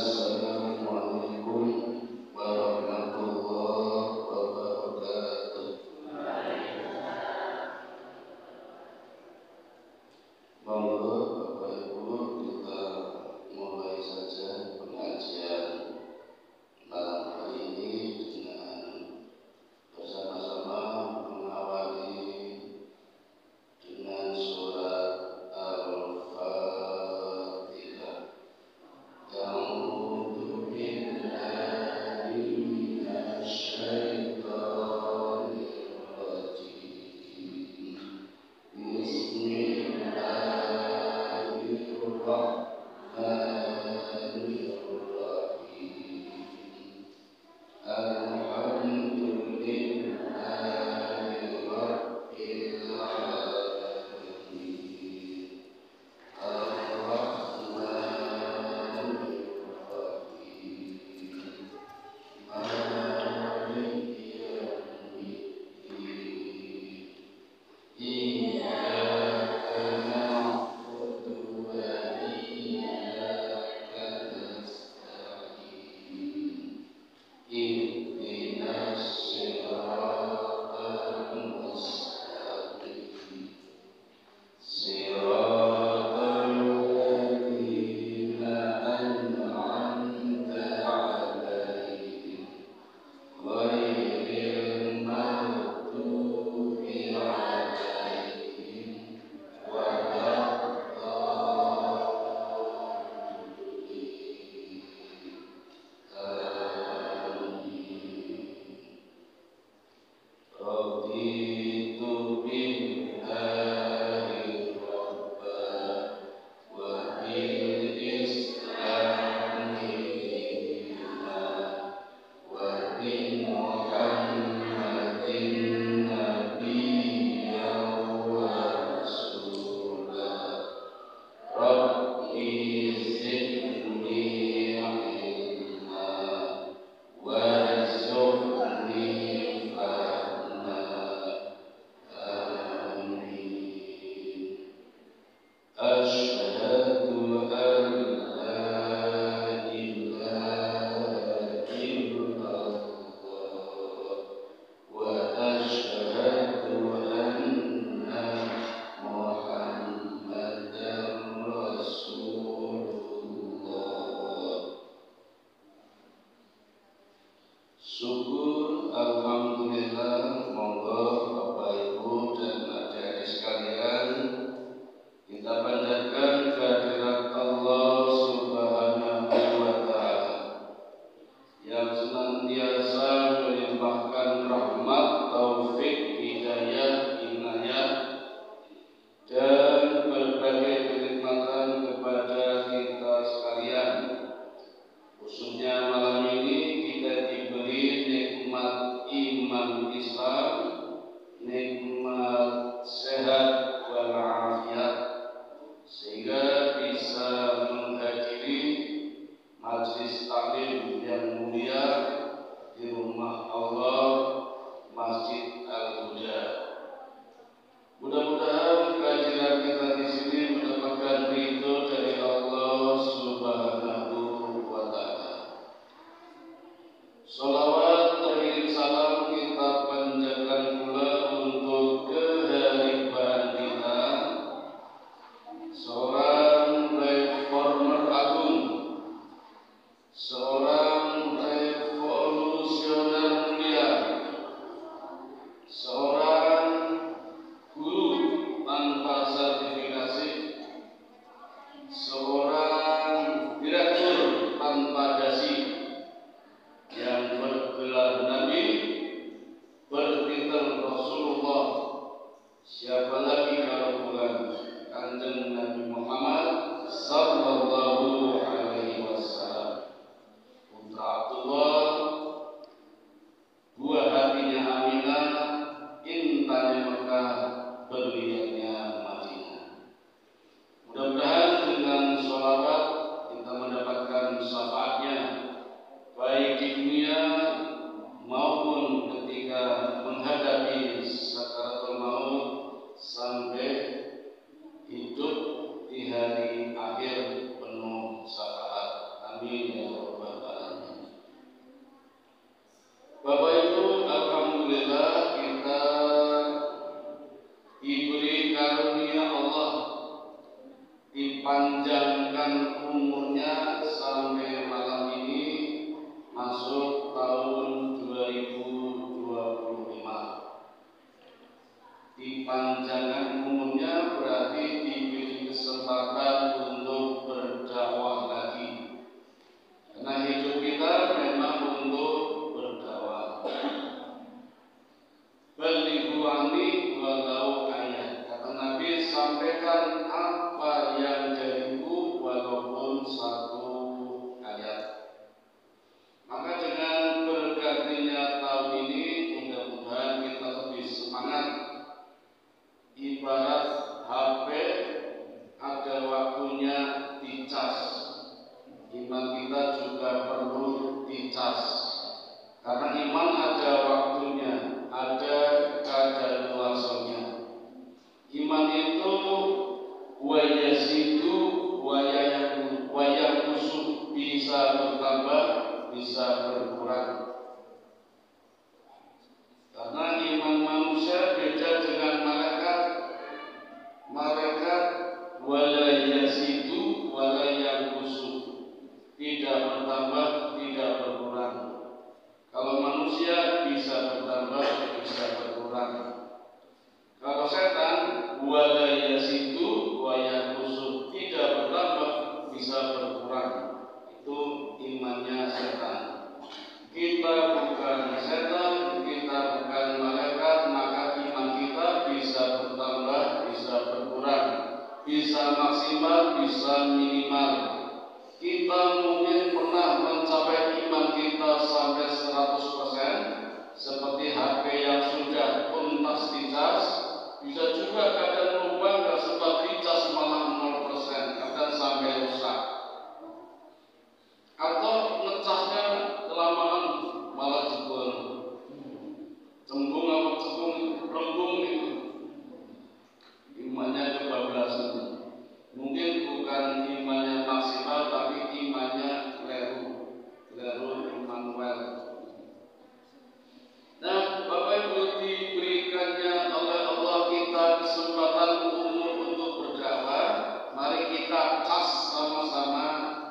Assalamualaikum warahmatullahi wabarakatuh. Monggo Bapak Ibu, kita mulai saja pengajian malam hari ini dengan bersama-sama mengawali dengan surat Al-Fatihah. A'udzu billahi minasyaitonir rajim. Bismillahirrahmanirrahim. Alhamdulillahi rabbil alamin. Ar-Rahmanir-Rahim. Maliki yaumiddin. Iyyaka na'budu wa iyyaka nasta'in. Ihdinas siratal mustaqim. Siratal ladzina an'amta 'alaihim ghairil maghdubi 'alaihim waladdallin. Amin. Raditu billahi rabba wa bil islami dinan wa bi Muhammadin nabiyyan wa rasulah. Rabbi zidni ilma warzuqni fahma. Amin. Asyhadu an la ilaha illallah wa asyhadu anna Muhammadan Rasulullah. Syukur alhamdulillah. Monggo Bapak Ibu dan adik-adik sekalian, kita panjatkan kehadirat Allah Subhanahu wa Ta'ala yang senantiasa melimpahkan rahmat, taufik, hidayah, inayah dan berbagai kenikmatan kepada kita sekalian. Khususnya malam ini kita diberi nikmat iman Islam, nikmat sehat walafiat, sehingga bisa menghadiri majlis taklim yang mulia di rumah Allah, Masjid Al-Huda. Mudah-mudahan kehadiran kita di sini mendapatkan ridho dari Allah Subhanahu wa Ta'ala. Salawat dan salam kita panjatkan pula untuk kehalifan kita, seorang reformer agung, seorang revolusioner mulia, seorang guru tanpa sertifikasi, seorang direktur tanpa dasi, yang bergelar Nabi, bertitel Rasulullah. Siapa lagi kalau bukan Kanjeng Nabi Muhammad sallallahu alaihi wasallam, putra Abdullah, buah hatinya Aminah, intannya Mekah, berliannya Madinah. Mudah-mudahan dengan sholawat kita mendapatkan syafaatnya, baik di dunia maupun ketika menghadapi sakaratul maut sampai hidup di hari akhir penuh syafaat. Amin ya bisa berkurang. Karena iman manusia beda dengan malaikat. Malaikat wala yasidu wala yanqusu, tidak bertambah, tidak berkurang. Kalau manusia bisa bertambah, bisa berkurang. Kalau setan wala yasidu wa yanqusu, tidak bertambah, bisa berkurang. Itu imannya setan. Kita bukan setan, kita bukan malaikat, maka iman kita bisa bertambah, bisa berkurang, bisa maksimal, bisa minimal. Kita mungkin pernah mencapai iman kita sampai 100%, seperti HP yang sudah tuntas dicas. Bisa juga kadang lubang, gak sempat dicas malah 0%, kadang sampai rusak. Atau ngecasnya kelamaan malah jebol, cembung apa cembung, rembung itu. Imannya kebablasan. Mungkin bukan imannya maksimal, tapi imannya keliru Immanuel. Nah, Bapak Ibu, diberikannya oleh Allah kita kesempatan umur untuk berdakwah. Mari kita cas sama-sama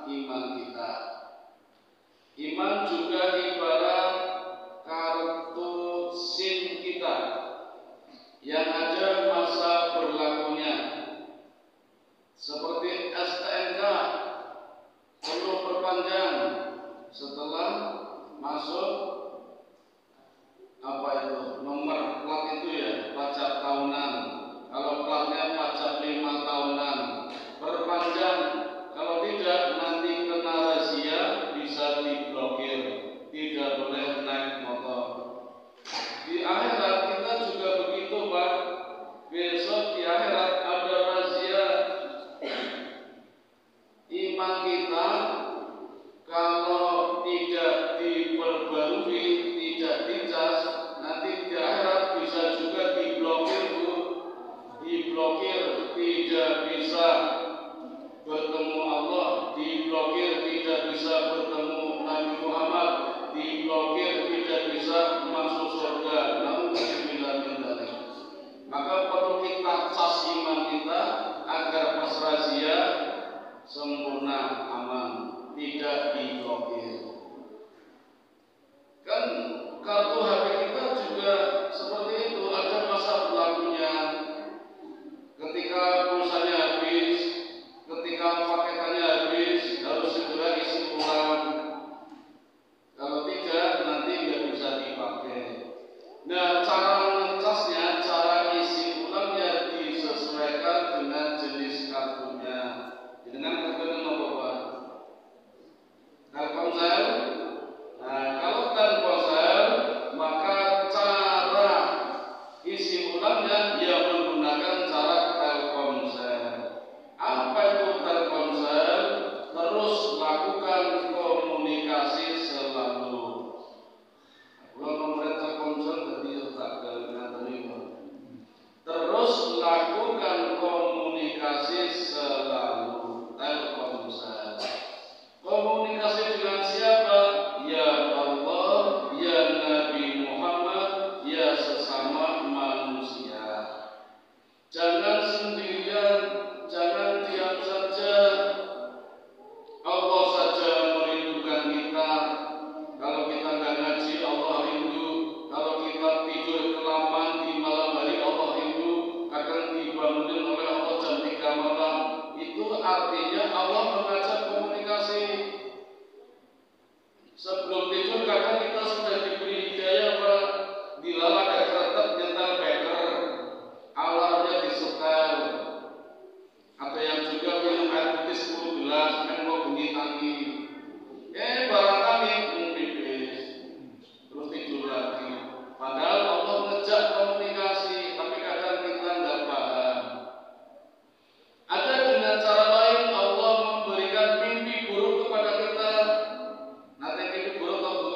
iman kita. Iman juga ibarat kartu SIM kita yang ada masa berlakunya. Seperti STNK perlu perpanjang setelah masuk nomor plat itu ya, pajak tahunan. Kalau platnya pajak 5 tahunan, perpanjang. Kalau tidak, nanti kena razia, bisa diblokir, tidak boleh naik motor. Di akhirat kita juga begitu, Pak. Besok di akhirat ada razia. Iman kita kalau tidak diperbarui, tidak dicas, nanti di akhirat bisa juga diblokir, Bu. Diblokir, tidak bisa bertemu Allah, diblokir, tidak bisa bertemu Nabi Muhammad, diblokir, tidak bisa masuk surga. Maka perlu kita cas iman kita agar pas razia sempurna, aman, tidak diblokir. Kan kartu HP kita juga seperti itu, ada masa berlakunya. Ketika pulsanya habis, ketika paketannya habis, harus segera isi ulang. Kalau tidak, nanti nggak bisa dipakai. Nah, cara ngecasnya, cara isi ulangnya disesuaikan dengan jenis kartunya. Dengan kartunya apa, Pak? Telkomsel. Nah, kalau Telkomsel, maka cara isi ulangnya dia menggunakan cara Telkomsel. Apa itu Telkomsel? Terus lakukan komunikasi selalu. Kalau nomor Telkomsel jadi tak terus lakukan komunikasi selalu. Telkomsel. Komunikasi dengan siapa? Ya Allah, ya Nabi Muhammad, ya sesama manusia. Jangan sendirian, jangan diam saja. Allah saja merindukan kita. Kalau kita nggak ngaji, Allah rindu. Kalau kita tidur kelamaan di malam hari, Allah rindu. Kadang dibangunin oleh Allah jam 3 malam. Itu artinya Allah mengajak komunikasi. Sebelum tidur kadang kita sudah diberi hidayah, Pak. Dilalak kayak kretek, nyetel beker, alarmnya disetel. Ada yang juga minum air putih 10 gelas, mengo bunyi tangi. Barangkali pipis, terus tidur lagi. Padahal Allah ngejak komunikasi, tapi kadang kita nggak paham. Ada dengan cara lain Allah memberikan mimpi buruk kepada kita. Nanti mimpi buruk atau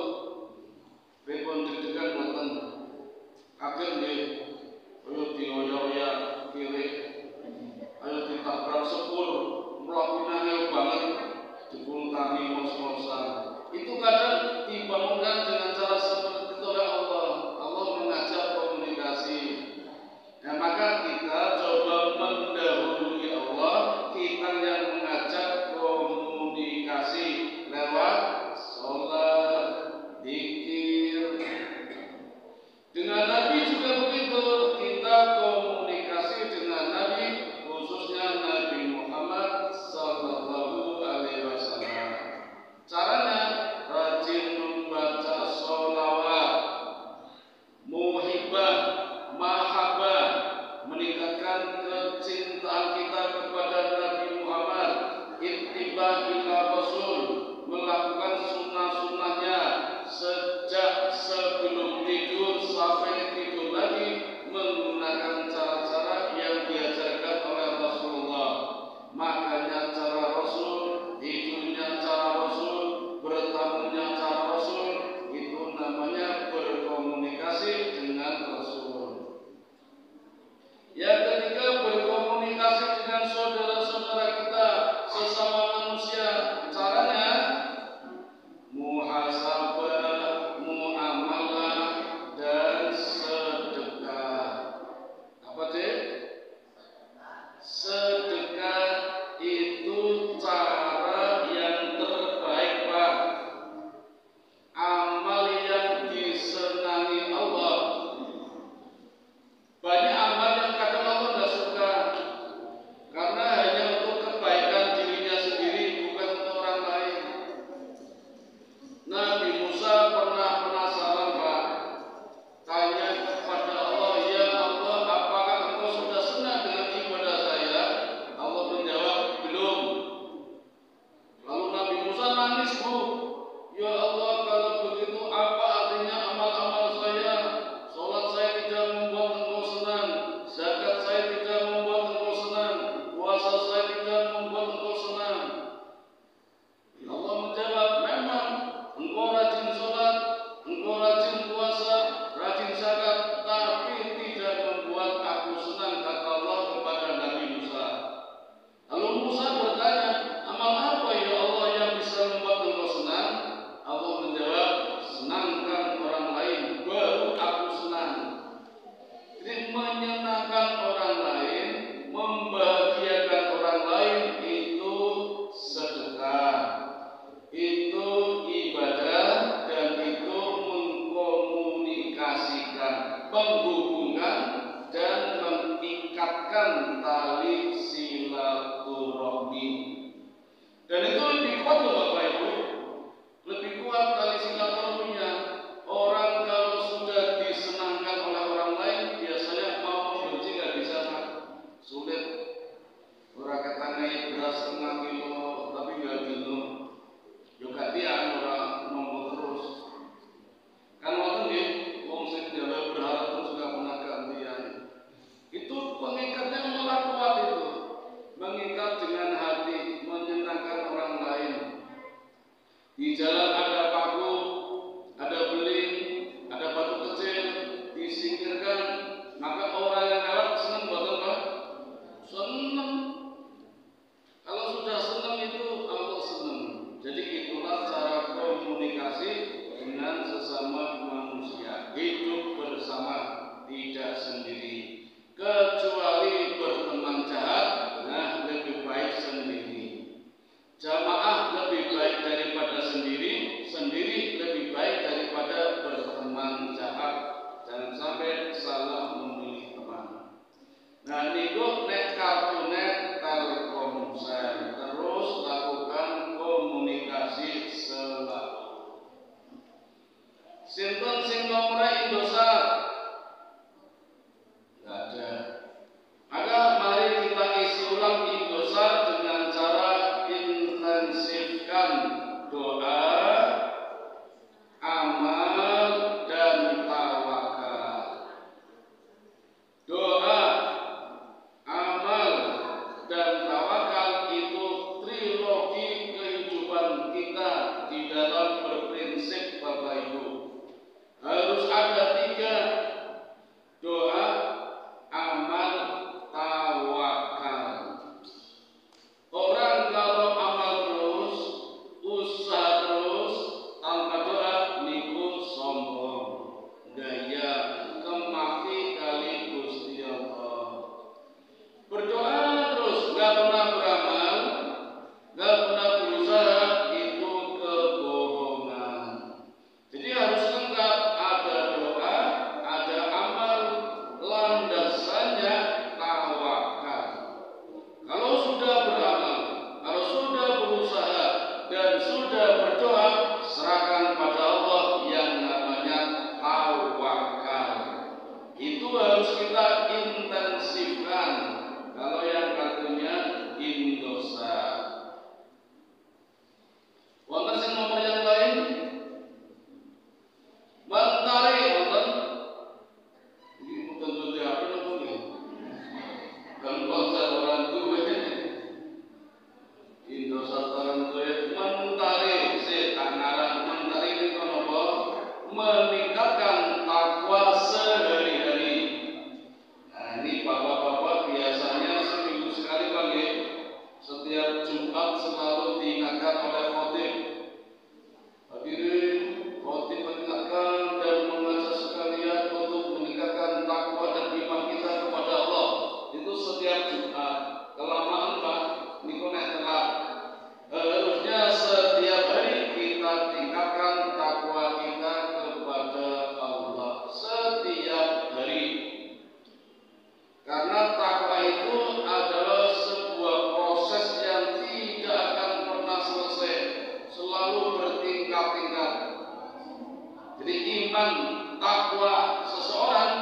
iman takwa seseorang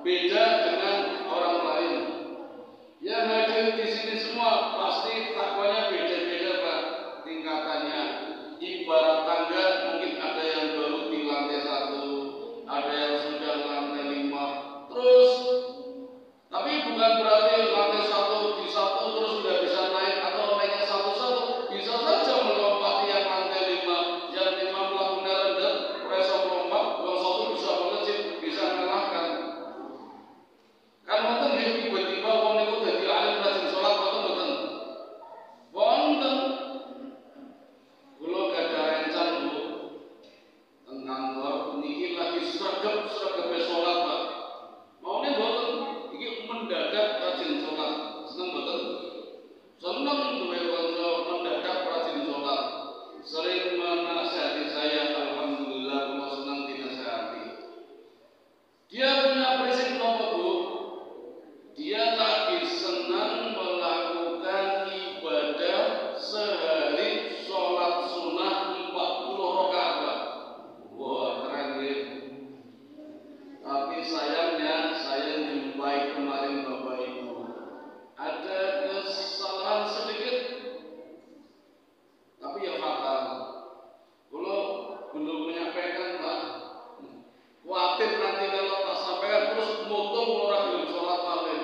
beda dengan orang lain. Yang hadir di sini semua pasti takwanya beda-beda Pak tingkatannya. Ibarat tangga mungkin ada yang baru di lantai 1, ada yang sudah lantai 5. Terus tapi bukan berarti lantai 1 di 1 terus sudah bisa naik atau naiknya satu-satu. Bisa saja melompati yang lantai 5, yang 5 melakukan rendah, resa melompat, yang 1 bisa melejit, bisa mengalahkan. Kan wonten nggih tiba-tiba wong niku dadi alim rajin salat wonten mboten? Wonten. Kula gadah rencang Bu teng kantor niki lagi sregep-sregepe salat Pak. Maune mboten iki mendadak rajin salat. Seneng mboten? Seneng duwe kanca mendadak rajin salat. Sering menasihati saya, alhamdulillah kula senang dinasihati. Dia punya prinsip nopo Bu? Dia lagi senang melakukan ibadah sehari sholat sunnah 40 rakaat. Wah keren ya. Tapi sayangnya saya jumpai kemarin Bapak Ibu ada kesalahan sedikit, tapi ya fatal. Kalau belum menyampaikan Pak, khawatir nanti kalau tak sampaikan terus motong orang belum sholat malih.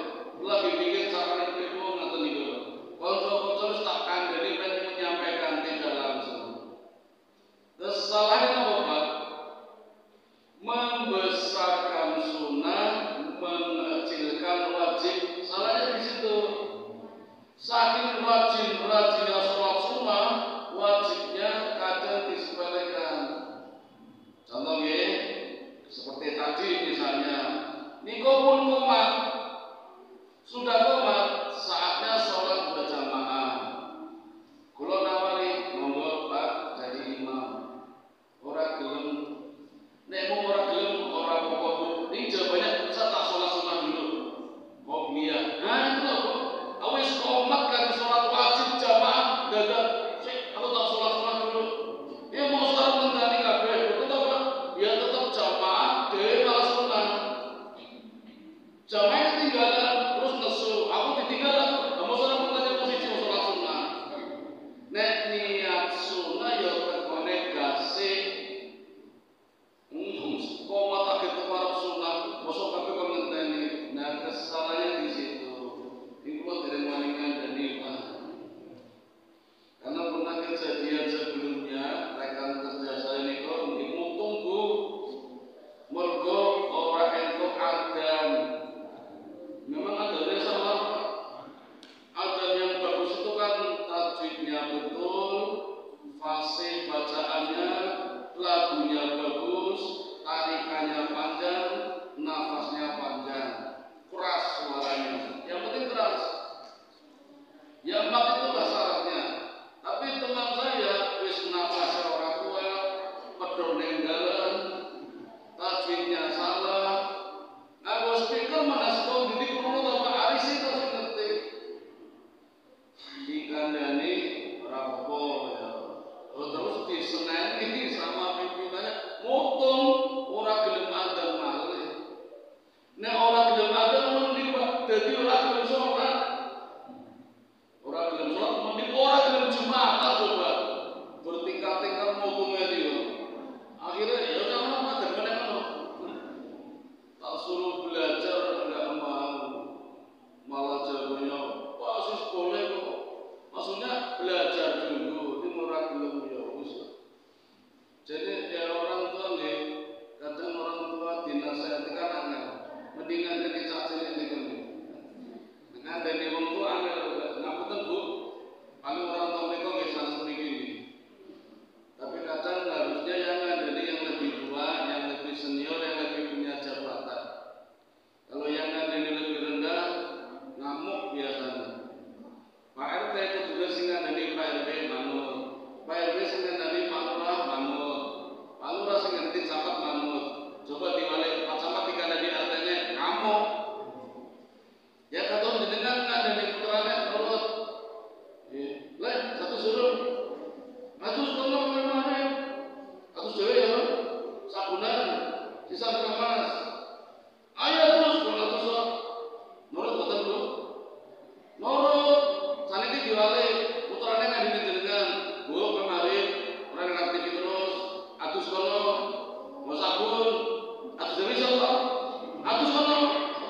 Lagi bikin cara itu ngaten niku. Kanca-kanca wis tak kandhani pengen menyampaikan tidak langsung. Kesalahan apa Pak? Membesarkan sunnah, mengecilkan wajib. Salahnya di situ. Saking rajin-rajinnya sholat sunnah, wajibnya kadang disepelekan. Contoh nggih, seperti tadi misalnya, niku pun komat. Sudah komat, saatnya sholat berjamaah. Kula nawari, monggo Pak jadi imam. Ora gelem. Nek mau ora gelem ora apa-apa Bu. Ini jawabannya bisa tak sholat sunnah dulu. Oh iya. Nah itu loh Bu. Awis komat kan sholat wajib jamaah dadak. Sik, aku tak sholat sunnah dulu. Ya mau sholat mendani kabeh. Tetap Pak. Ya tetap jamaah dhewe malah sunnah. Jamaah ketinggalan terus nesu. Aku ditinggalan. Kamu sholat mendani posisi sholat sunnah. Nek niat sunnah ya tekone gasik. Komat agak kemarap sunnah, masuk kabeh kok ngenteni. Nah, kesalahannya di situ. Iku dari malingan dan Pak. Karena pernah kejadian sebelumnya, rekan kerja saya niku mutung Bu. Mergo ora entuk adzan. Memang adzannya salah Pak. Adzan yang bagus itu kan tajwidnya betul, fasih bacaannya, lagunya bagus, tarikannya panjang, nafasnya panjang, keras suaranya. Yang penting keras. Ya empat itulah syaratnya. Tapi teman saya wis nafasnya orang tua, pedone dalan, tajwidnya salah. Nganggo speaker mana sekolah didik kulo Pak Aris itu sing ngerti. Dikandani ora apa ya. Terus diseneni sama pimpinannya mutung ora gelem adzan malih. Nek ora gelem adzan mending Pak dadi ora gelem salat. Ora gelem salat mending ora gelem Jumatan coba. Bertingkat-tingkat mutungnya dia. Akhirnya ya jangan adzan meneh ngono. Tak suruh belajar enggak mau. Malah jawabannya pasis boleh kok. Maksudnya belajar dulu, ini ora gelem ya wis. Jadi ya orang tua nih, kadang orang tua dinasihati kan angel. Mendingan jadi cacing ini kan. Dengan dari orang tua angel, ngapunten Bu. Paling orang tua mereka nggak salah sedikit ini. Tapi kadang harusnya yang ada yang lebih tua, yang lebih senior, yang lebih punya jabatan. Kalau yang ada lebih rendah, ngamuk biasanya. Pak RT itu juga sing ngandani Pak RW manut. Pak RW sing ngandani Pak Lurah manut. Pak Lurah sing ngandani camat manut. Coba diwalik Pak Camat dikandani RT-nya ngamuk. Ya katon jenengan ngandani putrane nurut. Lek satu suruh bisa dikemas. Ayo terus kalau terus nurut betul bro, nurut. Saniki diwali putrane kan dengan bu kemarin orang yang aktif terus atus kono mau sabun atus dewi siapa atus kono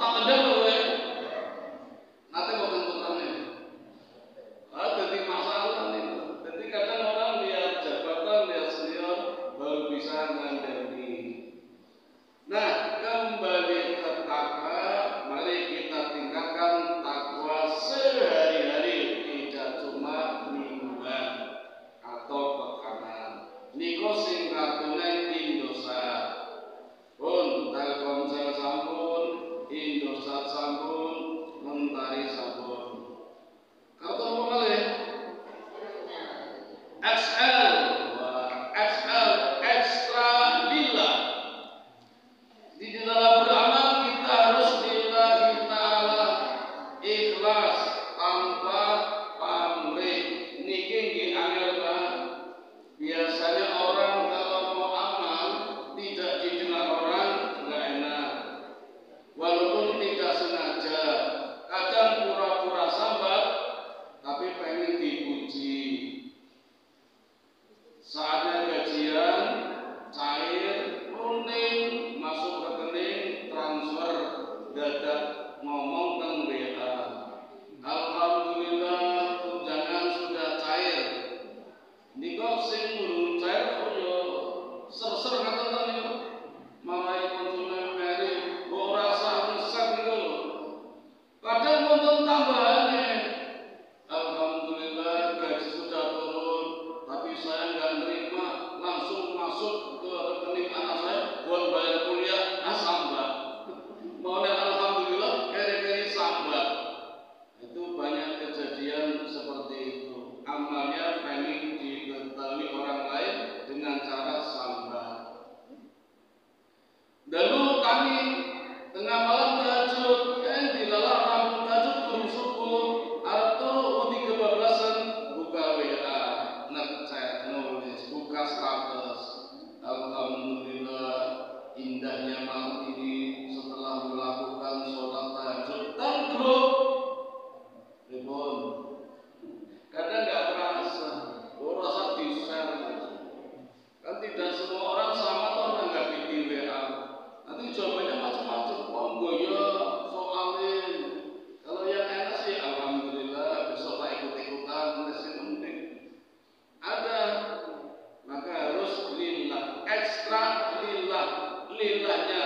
tak kendal loh ya nanti bukan putrane. Jadi masalah nih. Jadi kadang orang lihat jabatan, lihat senior baru bisa ngandani. Nah, kembali ke takwa, mari kita tingkatkan takwa sehari-hari, tidak cuma mingguan atau pekanan. Niko sing katune Indosat. Pun Telkomsel sampun, Indosat sampun, Mentari sampun. Kartu apa kali? XL, XL, ekstra lillah. Di dalam beramal kita harus lillahi ta'ala, ikhlas tanpa pamrih. Niki nggih angel banget. Biasanya orang kalau mau amal tidak didengar orang nggak enak. Walaupun tidak sengaja, kadang pura-pura sambat tapi pengen dipuji. Saatnya gajian cair, runing, masuk rekening, transfer, dadak ngomong teng WA. Alhamdulillah tunjangan sudah cair. Ini kok sing burung cair kok yo ser-ser ngaten ten niku. Marai konsumen meri kok rasa nyesek niku. Kadang wonten tambahane. Alhamdulillah gaji sudah turun, tapi saya nggak nerima, langsung masuk ke rekening anak saya buat bayar kuliah, sambat. Mau alhamdulillah keri-keri sambat. Itu banyak kejadian seperti itu. Amalnya pengen diketahui orang lain dengan cara sambat. Dulu kami tengah malam tahajud, dilalah lampu tahajud turun subuh. Atau di kebablasan buka WA, ngechat, nulis, buka status. Alhamdulillah indahnya malam ini setelah melakukan sholat tahajud dan grup ribon. Kadang nggak terasa, rasa di-share. Kan tidak semua orang sama tuh menanggapi di WA. Nanti jawabannya macam-macam. Monggo ya soalin. Kalau yang enak sih alhamdulillah besok tak ikut-ikutan masih penting. Ada maka harus lillah, ekstra lillah. Lillahnya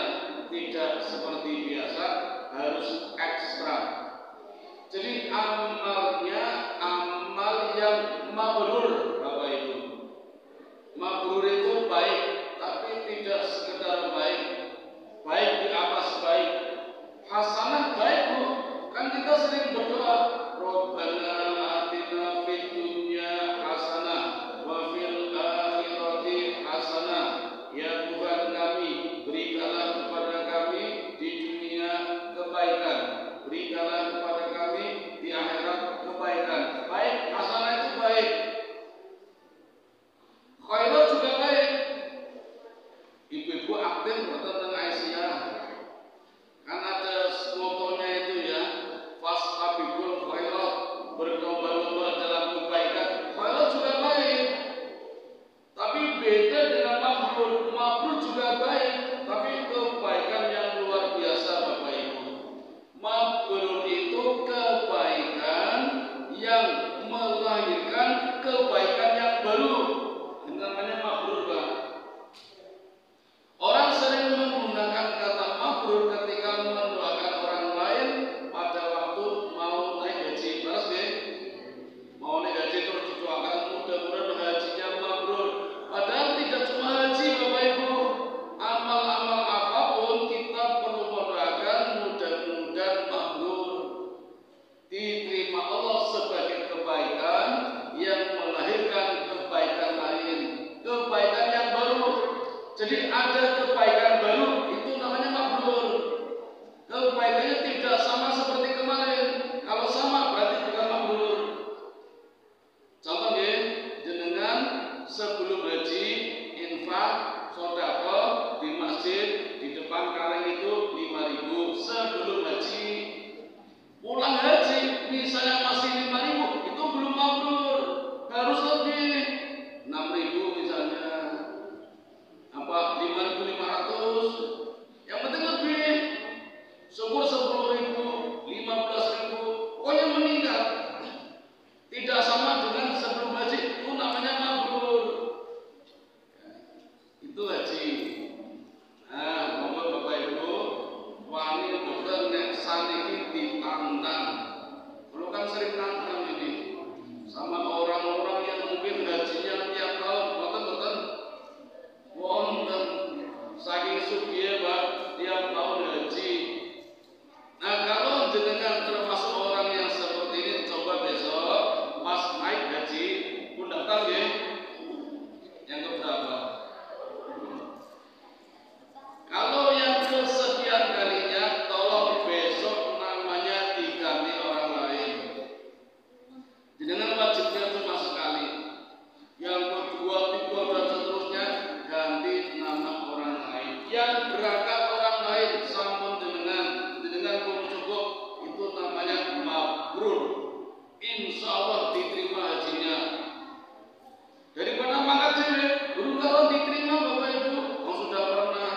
tidak seperti biasa, harus ekstra. Jadi amalnya amal yang mabrur, Bapak Ibu. Mabrur itu baik, tapi tidak sekedar baik. Baik di atas baik. Hasanah baik, Bu. Kan kita sering berdoa, Rabbana atina fid dunya hasanah wa fil akhirati hasanah. Ya Tuhan kami, berikanlah kepada kami di dunia kebaikan, berikanlah kepada kami di akhirat kebaikan. Baik, hasanah itu baik. Khairat juga baik. Ibu-ibu aktif tentang Aisyah. Kan ada motonya itu ya, fastabikul khairat, berlomba-lomba dalam kebaikan. Khairat juga baik, tapi beda dengan mabrur. Mabrur juga baik, tapi kebaikan yang luar biasa, Bapak Ibu. Mabrur itu kebaikan yang melahirkan kebaikan yang baru. Itu namanya mabrur, Pak. Orang sering menggunakan kata mabrur ketika mendoakan orang lain pada waktu mau naik haji. Terus deh, mau naik haji terus didoakan mudah-mudahan hajinya mabrur. Padahal tidak cuma haji, Bapak Ibu. Amal-amal apapun kita perlu mendoakan mudah-mudahan mabrur. Diterima Allah sebagai kebaikan yang melahirkan kebaikan lain, kebaikan yang baru. Jadi ada kebaikan baru, itu namanya mabrur. Kebaikannya tidak sama seperti kemarin. Kalau sama berarti bukan mabrur. Contoh ya, jenengan sebelum haji infak, sedekah di masjid, di Pulang haji misalnya masih 5.000 itu belum mabrur, harus lebih 6.000 misalnya, apa 5.500, yang penting lebih. Syukur 10.000, 15.000, pokoknya meningkat. Tidak sama dengan sebelum haji, itu namanya mabrur. Itu haji. Nah, monggo Bapak Ibu, wani boten nek saniki ditantang. Kalau kan sering nantang ini sama orang-orang yang mungkin hajinya tiap tahun, boten wonten saking sugih Pak, tiap tahun haji. Nah, kalau jenengan termasuk orang yang seperti ini, coba besok pas naik haji pun daftar ya. Yang keberapa? Kalau yang kesekian kalinya, tolong besok namanya diganti orang lain. Jenengan wajibnya cuma sekali. Yang kedua, tiga dan seterusnya ganti nama orang lain. Yang berangkat orang lain sampun jenengan pun cukup, itu namanya mabrur. Insya Allah diterima hajinya. Daripada mangkat sini, belum kalau diterima Bapak Ibu, yang sudah pernah.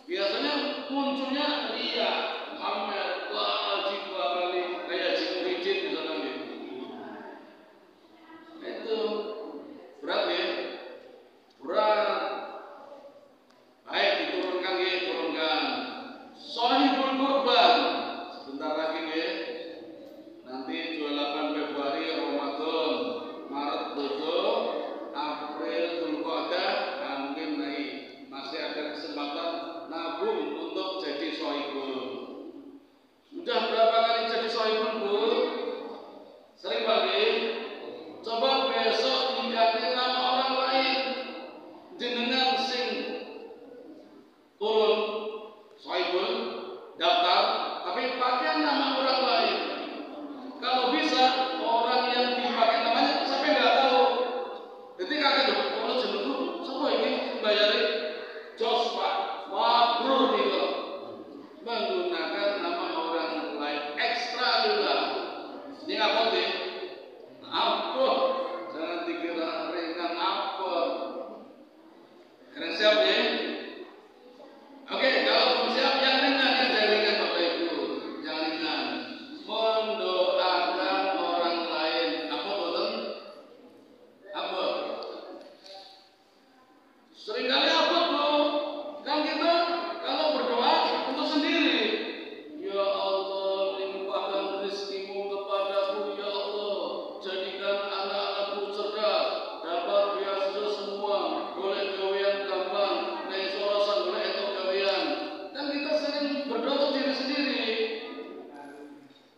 Biasanya munculnya ria, pamer, haji 2 kali, kayak haji Muhyiddin misalnya gitu. Itu berat ya, berat. Baik, diturunkan ya, turunkan. Shahibul Kurban, sebentar lagi ya. Nanti 28 Februari Ramadan, Maret tutup, April Dzulqa'dah, mungkin naik. Masih ada kesempatan nabung untuk jadi shahibul. Sudah berapa kali jadi shahibul, Bu? Sering lagi. Coba besok diganti nama orang lain. Jenengan sing turun shahibul daftar, tapi pakai nama orang lain. Kalau bisa orang yang dipakai namanya sampai nggak tahu. Jadi kakek dong, kalau jenengku semua ini membayari jos Pak, mabrur nih kok. Menggunakan nama orang lain ekstra juga. Ini apa sih? Apa? Jangan dikira ringan apa. Keren siap ya? Oke, kalau belum siap yang ringan ya, dari ringan Bapak Ibu, yang ringan. Mendoakan orang lain. Apa betul? Apa? Seringkali apa tuh? Kan kita kalau berdoa untuk sendiri. Ya Allah, limpahkan rezekimu kepadaku, ya Allah. Jadikan anak-anakku cerdas, dapat beasiswa semua, boleh gawean gampang, naik sorosan boleh itu gawean. Dan kita sering berdoa untuk diri sendiri.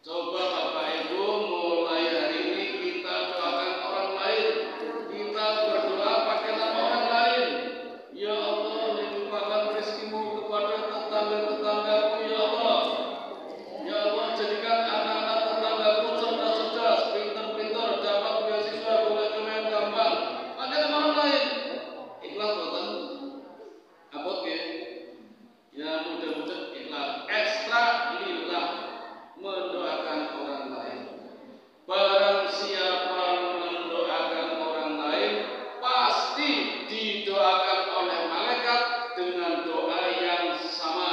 Coba Bapak Ibu, mulai hari ini kita doakan orang lain. Kita berdoa pakai nama orang lain. Ya Allah, limpahkan rezekimu kepada tetangga-tetanggaku, ya Allah. Ya Allah, jadikan anak-anak tetanggaku cerdas-cerdas, pintar-pintar, dapat beasiswa, boleh gawean gampang. Pakai nama orang lain. Ikhlas boten? Abot ya? Ya mudah-mudahan ikhlas. Ekstra lillah, mendoakan orang lain. Barang siapa mendoakan orang lain, pasti didoakan oleh malaikat dengan doa yang sama.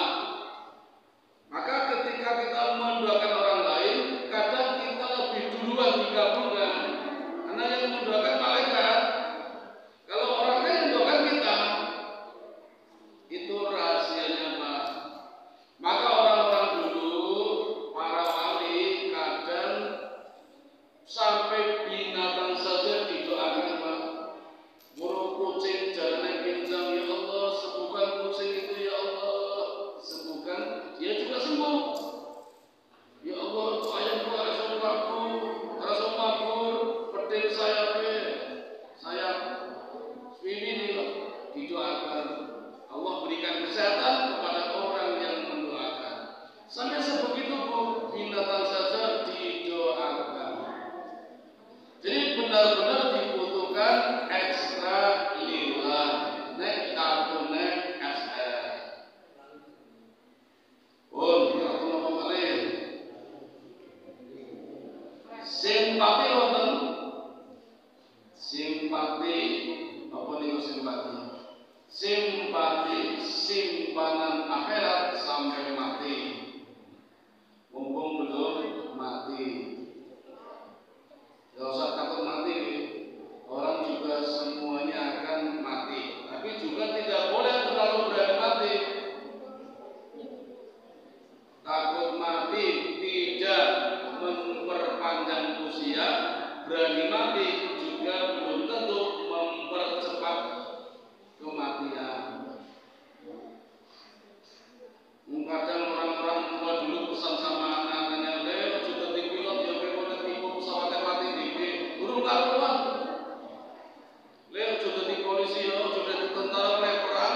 berarti simpanan akhirat sampai mati. Mumpung belum mati, gak usah takut mati. Orang juga semuanya akan mati, tapi juga tidak boleh terlalu berani mati. Takut mati tidak memperpanjang usia, berani mati juga belum tentu mempercepat kematian. Kadang orang-orang tua dulu pesan sama anak-anaknya, Leo juga di pilot ya, boleh tipu pesawatnya mati di burung karuan. Leo juga di polisi, juga di tentara, perang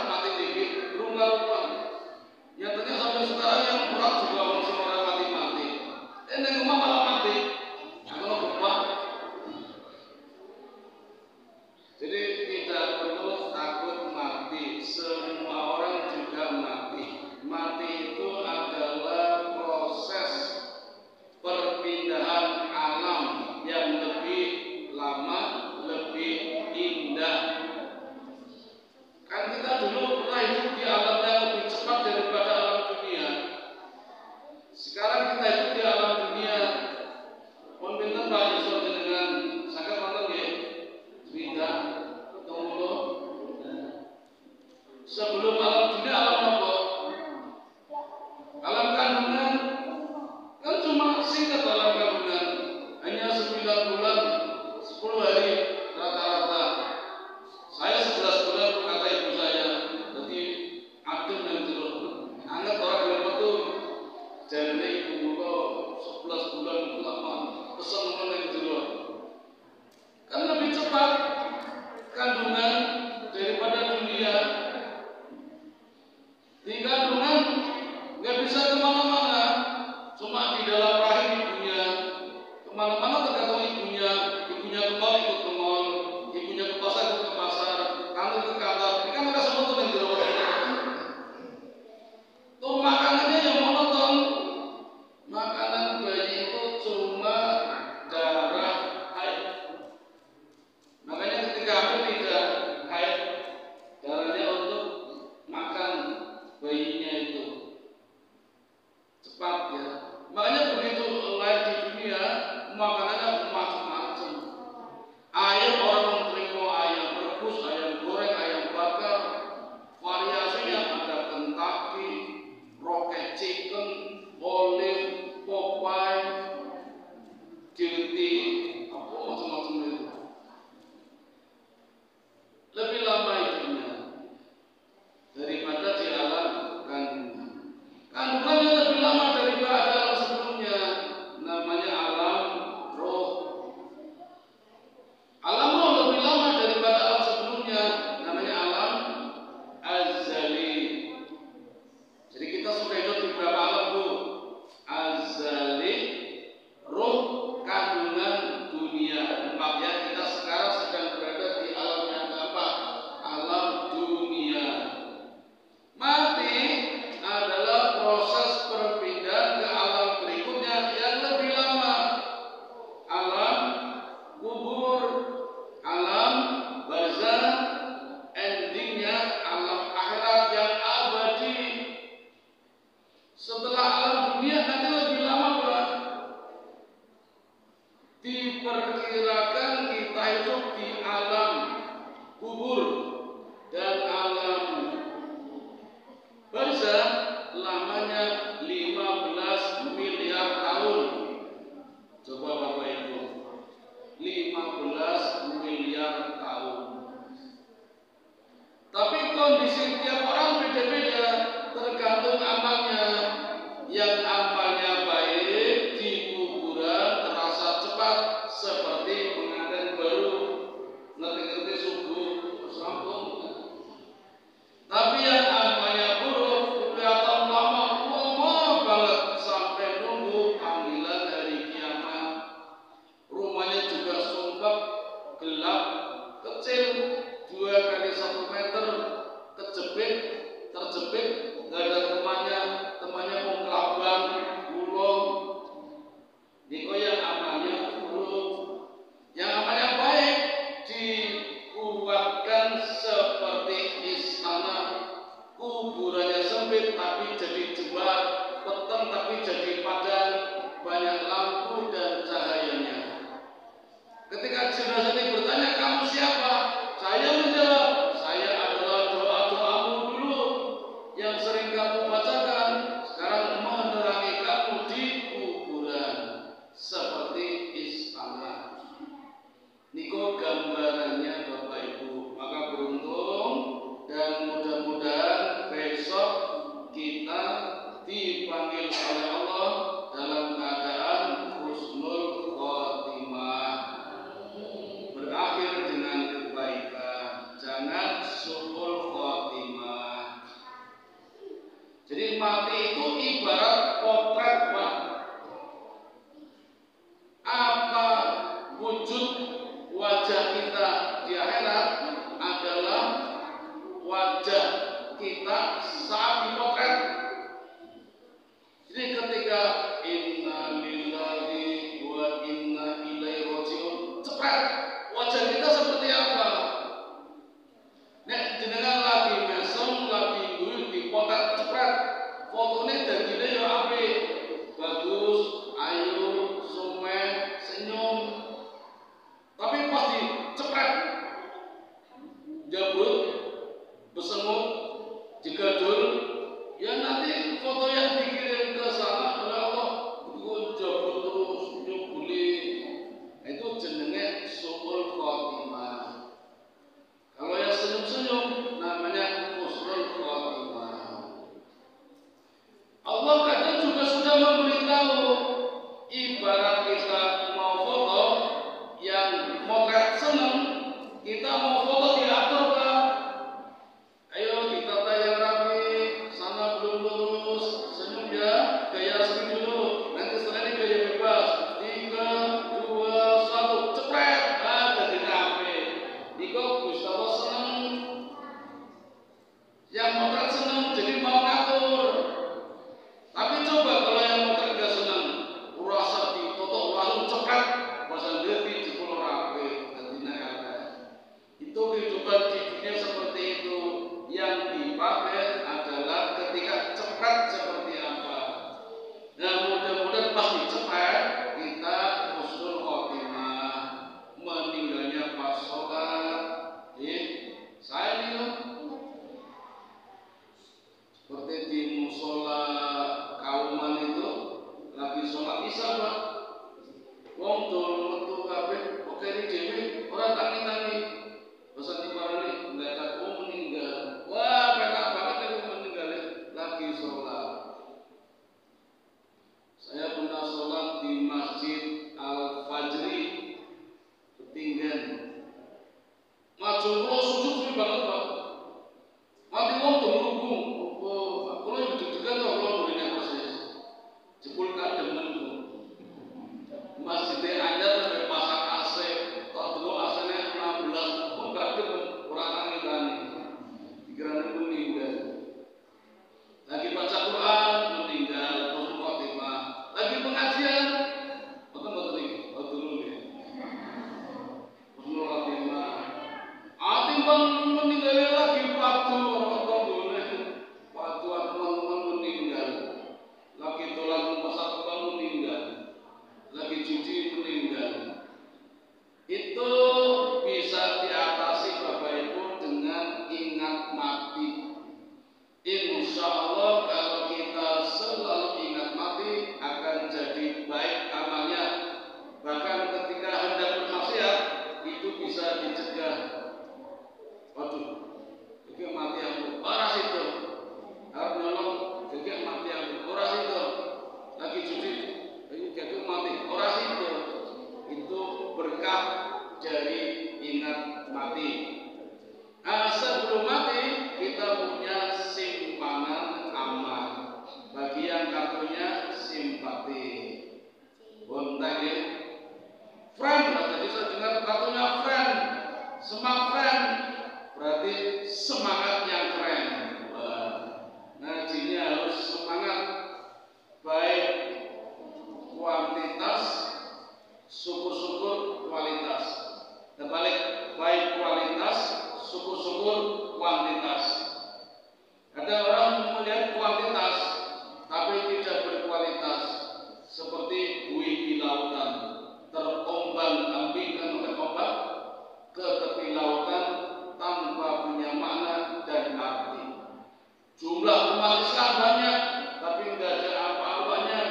umat Islam banyak, tapi nggak ada apa-apanya.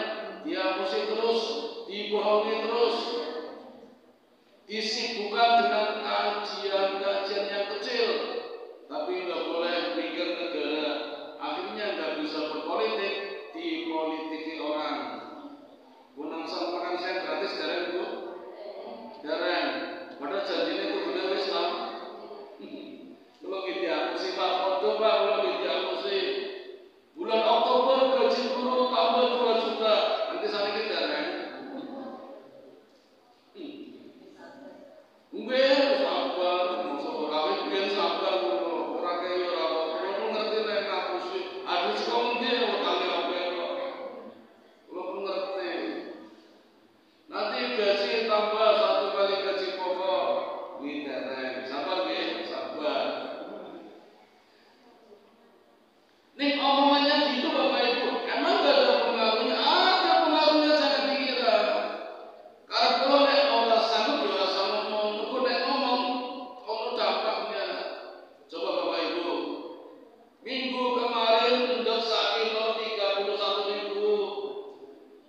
Dia mesti terus dibohongi terus, disibukkan dengan kajian-kajian yang kecil, tapi nggak boleh mikir negara. Akhirnya nggak bisa berpolitik, dipolitiki orang. Gunang makan saya gratis dari Bu, dereng. Padahal janjinya itu benar Islam. Kalau gitu aku sih Pak, foto Pak, kalau gitu aku sih bulan Oktober gaji guru tambah 2 juta. Nanti sana kita dereng. Mungkin sabar, musuh kawin biar sabar, orang kaya orang kalau ngerti nek aku sih, ada sekolah dia utangnya apa kok, kalau ngerti. Nanti gaji tambah 1 kali gaji pokok, gitu sabar ya, sabar. Nih omongannya gitu Bapak Ibu, emang gak ada pengaruhnya? Ada pengaruhnya, jangan dikira. Karena kalau nek orang sanggup ya sama mau nek ngomong, ono dampaknya. Coba Bapak Ibu, minggu kemarin ndok sak kilo 31.000,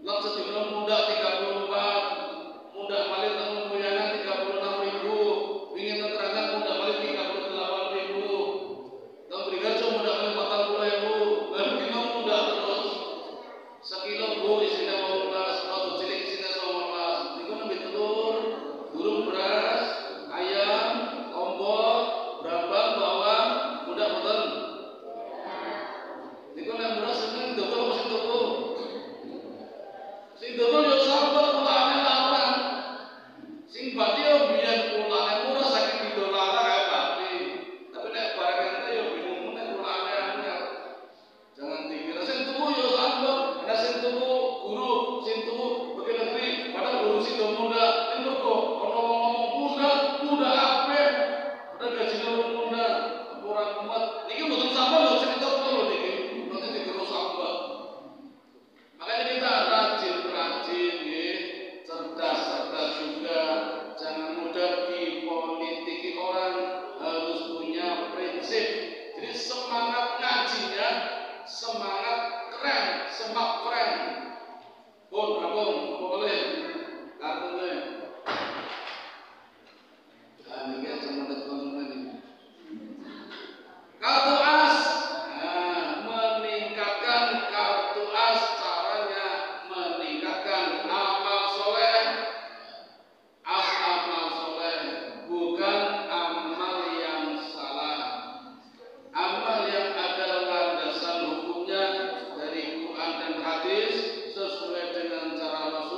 lek sedina muda 34, muda malih temu muyangan 36.000, wingi terangan muda malih 38.000, teng Brigarjo muda malih 40.000, lan dina muda terus. Sekilo Bu isinya 18, atau cilik isinya 18. Niku nembe telur, burung beras, ayam, lombok, brambang, bawang, muda boten. Niku nek beras seneng dodol apa sing tuku? Sing dodol yo sambel kulane larang. Sing bati yo biyen kulane murah saking didolara kae bati. Tapi nek barang ente yo bingung nek kulane anyar. Jangan dikira sing tuku yo sambel, nek sing tuku guru, sing tuku pegawai negeri, padahal guru sing muda, ning mergo ono ngomong muda apik. Padahal gajine muda, ora kuat. Niki mboten sambel lho cerita kula lho niki. Nanti dikira sambel. Makanya kita rajin-rajin nggih, cerdas-cerdas juga. Jangan mudah dipolitiki orang, harus punya prinsip. Jadi semangat ngajinya, semangat keren, semak keren. Bon, abang, boleh, kartunya. Ini kan cuma konsumen ini. Kartu as, meningkatkan kartu as, caranya meningkatkan amal soleh. As amal soleh, bukan amal yang salah. Amal yang ada landasan hukumnya dari Quran dan hadis sesuai dengan cara Rasul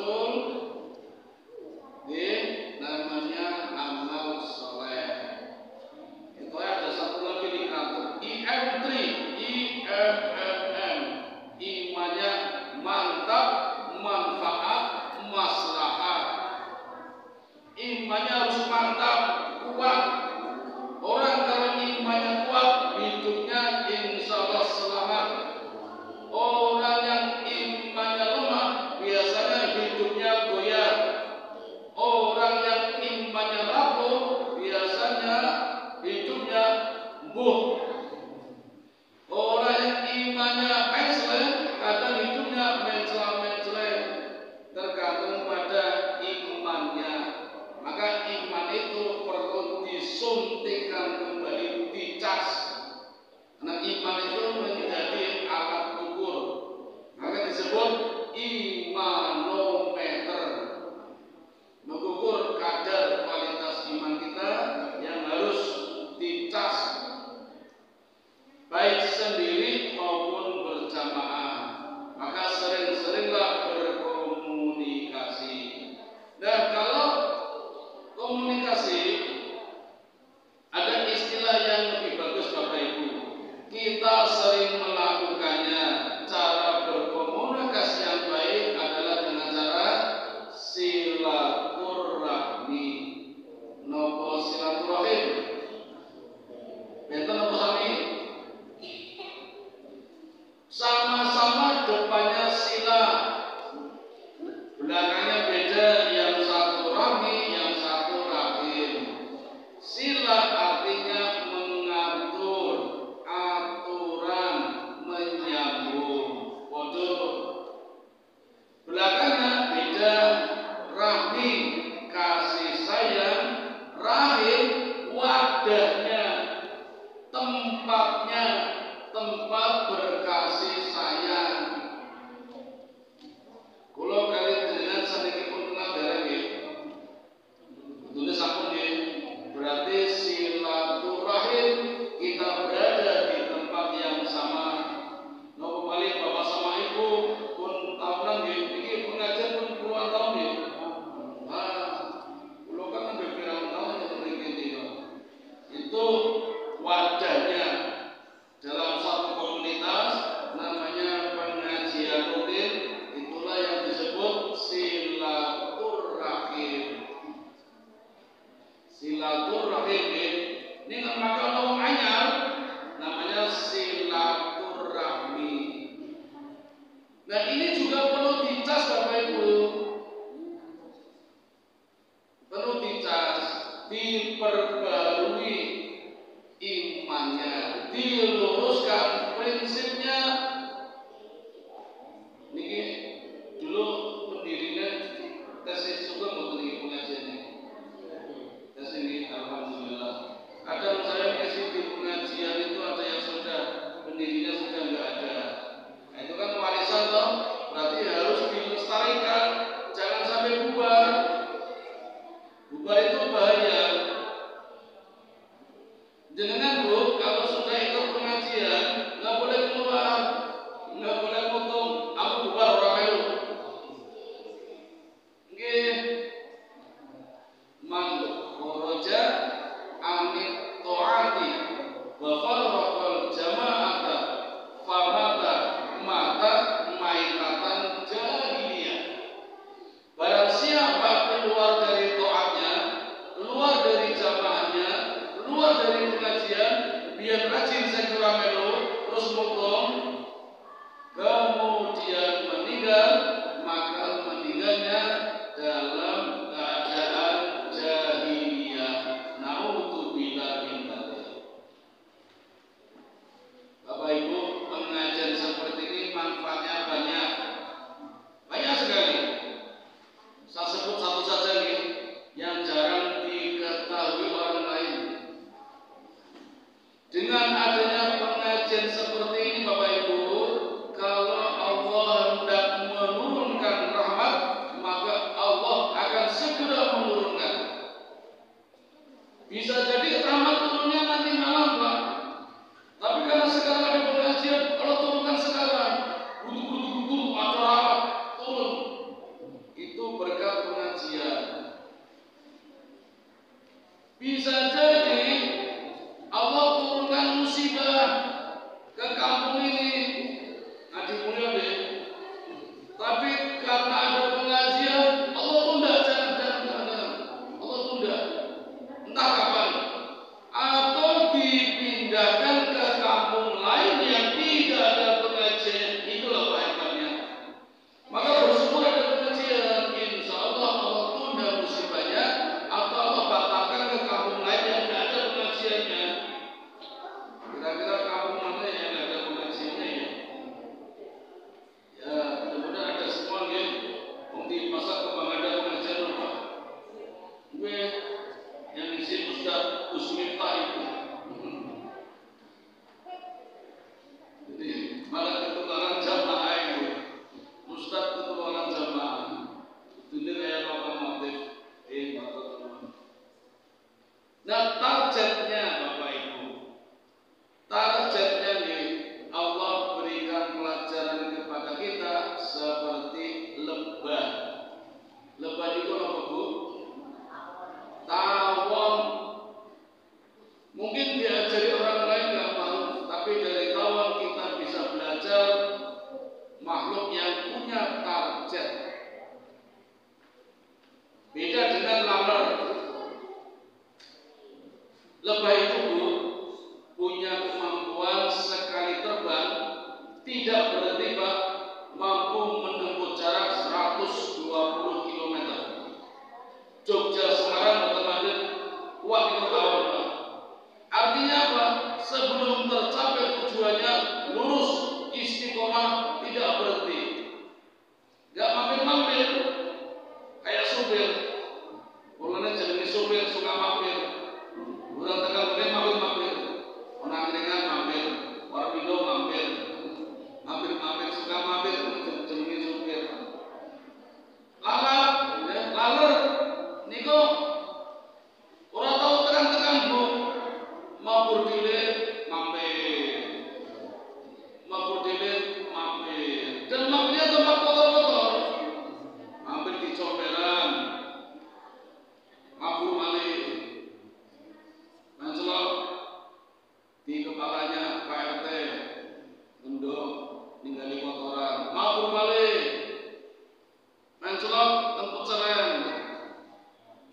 tidak berhenti Pak, mampu menempuh jarak 120 km. Jogja Semarang otomatis kuat itu awal Pak. Artinya apa? Sebelum tercapai tujuannya lurus, istiqomah, tidak berhenti. Gak mampir-mampir kayak supir. Mulanya jadi supir suka mampir. Bulan Tegal mungkin mampir-mampir. Orang Keringan mampir, orang Indo mampir. Mampir-mampir suka mampir jadi supir. Laler niko ora tahu tekan-tekan Bu. Mabur dile mampir. Mabur dile mampir. Dan mampirnya tempat kotor-kotor. Mampir di comberan. Mabur malih. Mancelok di kepalanya Pak RT. Gendong ninggali kotoran. Mabur malih. Mancelok tempat ceren.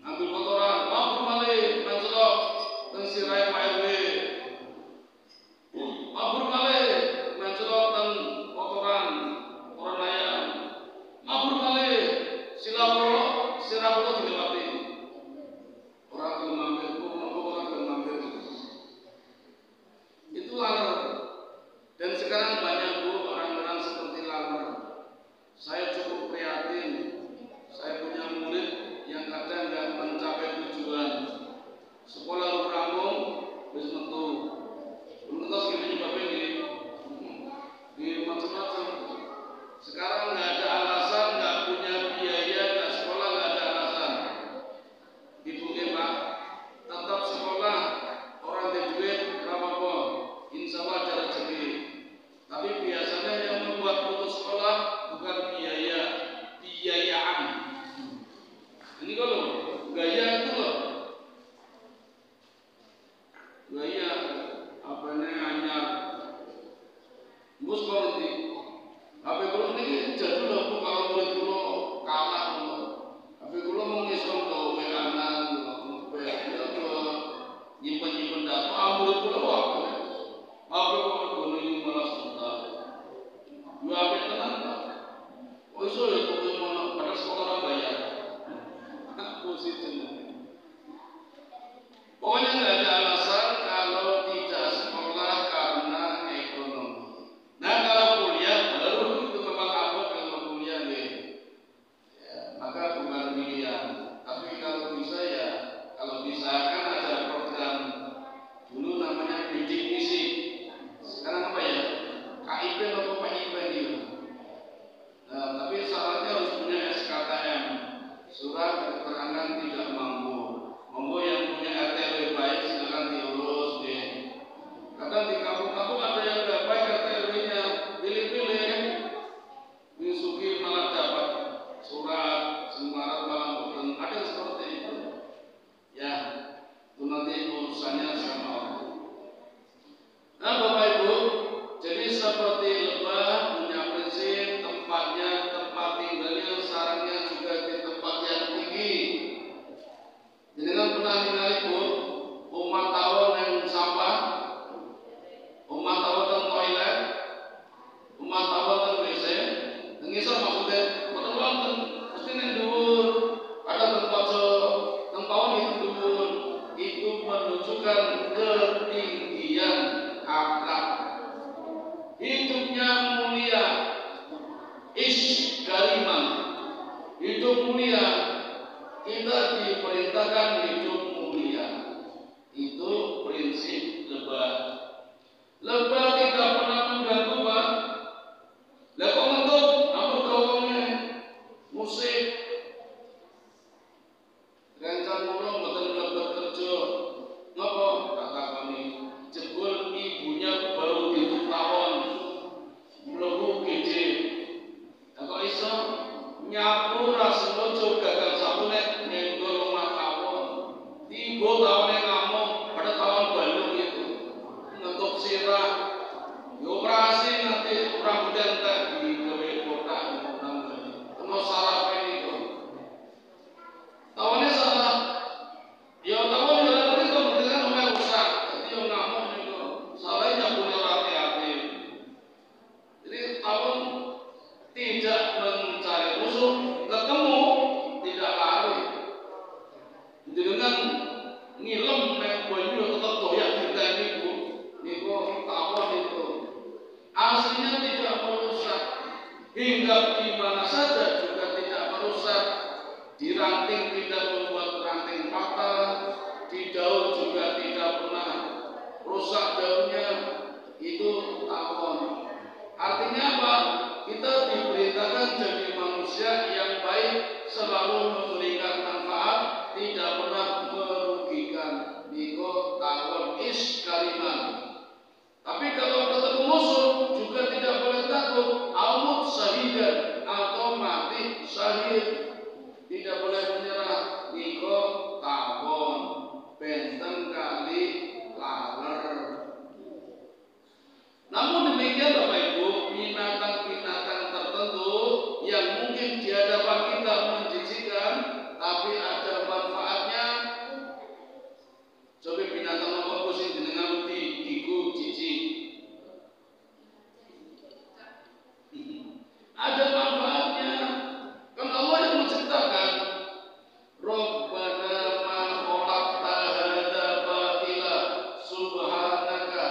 Ambil kotoran. Mabur malih. Mancelok sirai Pak RW. Mabur malih mencelok ten kotoran orang layan. Mabur malih sirapolo dilewati. Orang gelem mampir, orang gelem mampir. Itu laler. Dan sekarang banyak Bu orang-orang seperti laler. Saya cukup prihatin. Saya punya murid yang kadang nggak mencapai tujuan. Sekolah rampung, wis metu. Metu segini juga pengen di macam-macam. Sekarang nggak ada alasan, nggak punya biaya, nggak sekolah, nggak ada alasan. Ibu Pak, tetap sekolah, orang di duit, apa-apa, insya Allah ada rezeki. Tapi biasanya yang membuat putus sekolah bukan biaya, biayaan. Ini kalau gaya itu loh. Gaya apanya anyar bus nanti apa kalau ini jadul loh kalau murid kulo kalah loh apa kulo mau ngisong ke mekanan nyimpen data murid kulo apa kalau ini malah sudah dua apa tenang oh iso ya kok mau pada sekolah bayar posisi pokoknya nggak ada alasan kalau tidak sekolah karena ekonomi. Nah kalau kuliah baru itu memang apa kalau kuliah nih, ya, maka bukan pilihan. Tapi kalau bisa ya, kalau bisa kan ada program dulu namanya bidik misi. Sekarang apa ya? KIP atau PIP gitu. Nah, tapi syaratnya harus punya SKTM, surat keterangan tidak mampu. Monggo yang punya RT lebih baik silakan diurus deh. Kadang di kampung-kampung ada yang nggak baik RT RW-nya, pilih-pilih, Misuki malah dapat surat, Semarat malah bukan. Ada seperti itu. Ya, itu nanti urusannya sama Allah. Nah Bapak Ibu, jadi seperti lebah punya prinsip tempatnya, tempat tinggalnya, sarangnya juga di tempat yang tinggi. Jadi kan pernah ningali Bu, umat tawon yang sampah, umat tawon yang toilet, umat tawon yang WC, ngisor maksudnya, betul wonten, mesti ning dhuwur, ada tempat tawon itu dhuwur, itu menunjukkan ketinggian akhlak, hidupnya mulia, ish-gariman, hidup mulia. Kita diperintahkan hidup mulia. Itu prinsip lebah. Lebah tidak pernah mengganggu Pak. Lah kok ngentuk, apa gawangnya musik. Rencang kula mboten lebet kerja. Napa? Kata kami jebul ibunya baru dituk tawon. Mlebu gede. Lah kok iso nyapu ra sengaja gagal sapune ning rumah tawon. tidak mencari musuh, ketemu tidak lari. Dengan ngilem nek banyu tetap doyak kita niku tawon itu. Aslinya tidak merusak, hingga di mana saja juga tidak merusak. Di ranting tidak membuat ranting patah, di daun juga tidak pernah rusak daunnya. Itu tawon. Artinya apa? Kita diperintahkan jadi manusia yang baik, selalu memberikan manfaat, tidak pernah merugikan. Niko tawon is kaliman. Tapi kalau ketemu musuh juga tidak boleh takut. Aumut syahidan, atau mati syahid. Tidak boleh menyerah. Niko tawon benteng kali laler. Namun demikian Bapak Ibu, binatang-binatang tertentu yang mungkin di hadapan kita menjijikkan, tapi ada manfaatnya. Coba binatang apa sih jenengan diku jijik? Ada manfaatnya. Kan Allah yang menciptakan. Rabbana ma khalaqta hadza batila subhanaka.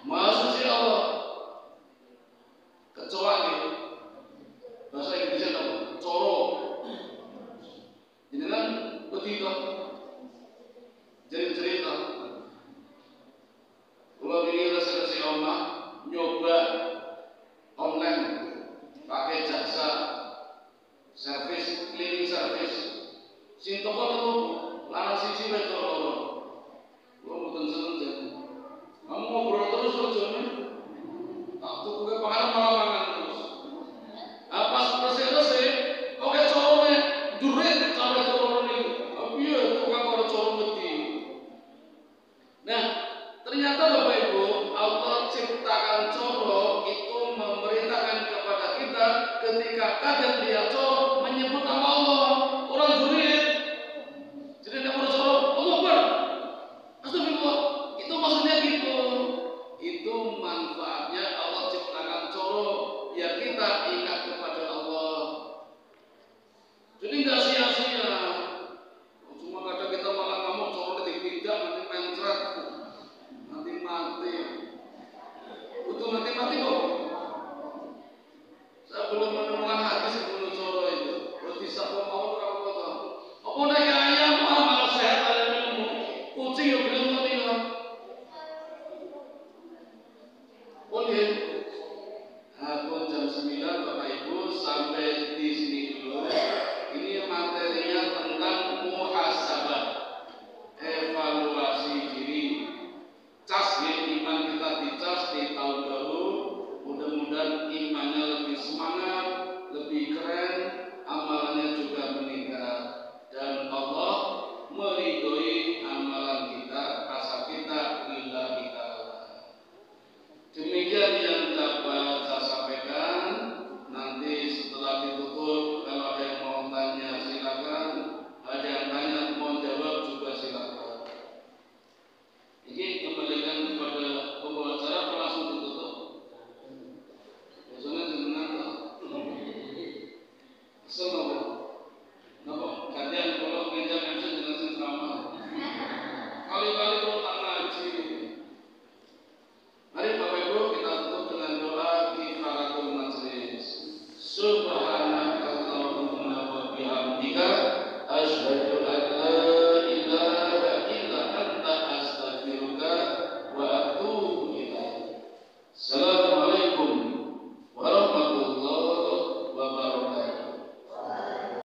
Maha suci Allah. Kecuali bahasa Inggrisnya apa? Coro. Ini kan begitu. Jadi cerita. Kalau ini rasa-rasa omah nyoba online pakai jasa servis, cleaning service. Sing toko telu lanang siji wedok loro. Kulo mboten seneng. Kamu ngobrol terus bojone. Tak tuku panganan malah mangan terus. Pas resik-resik, oke corone durit cara corone niku. Piye tukang karo coro wedi. Nah, ternyata Bapak Ibu, Allah ciptakan coro itu memerintahkan kepada kita ketika kaget lihat coro menyebut nama Allah. Orang durit. Jadi nek ora coro, Allah Akbar. Astagfirullah. Itu maksudnya gitu. Itu manfaatnya Allah ciptakan coro biar kita ingat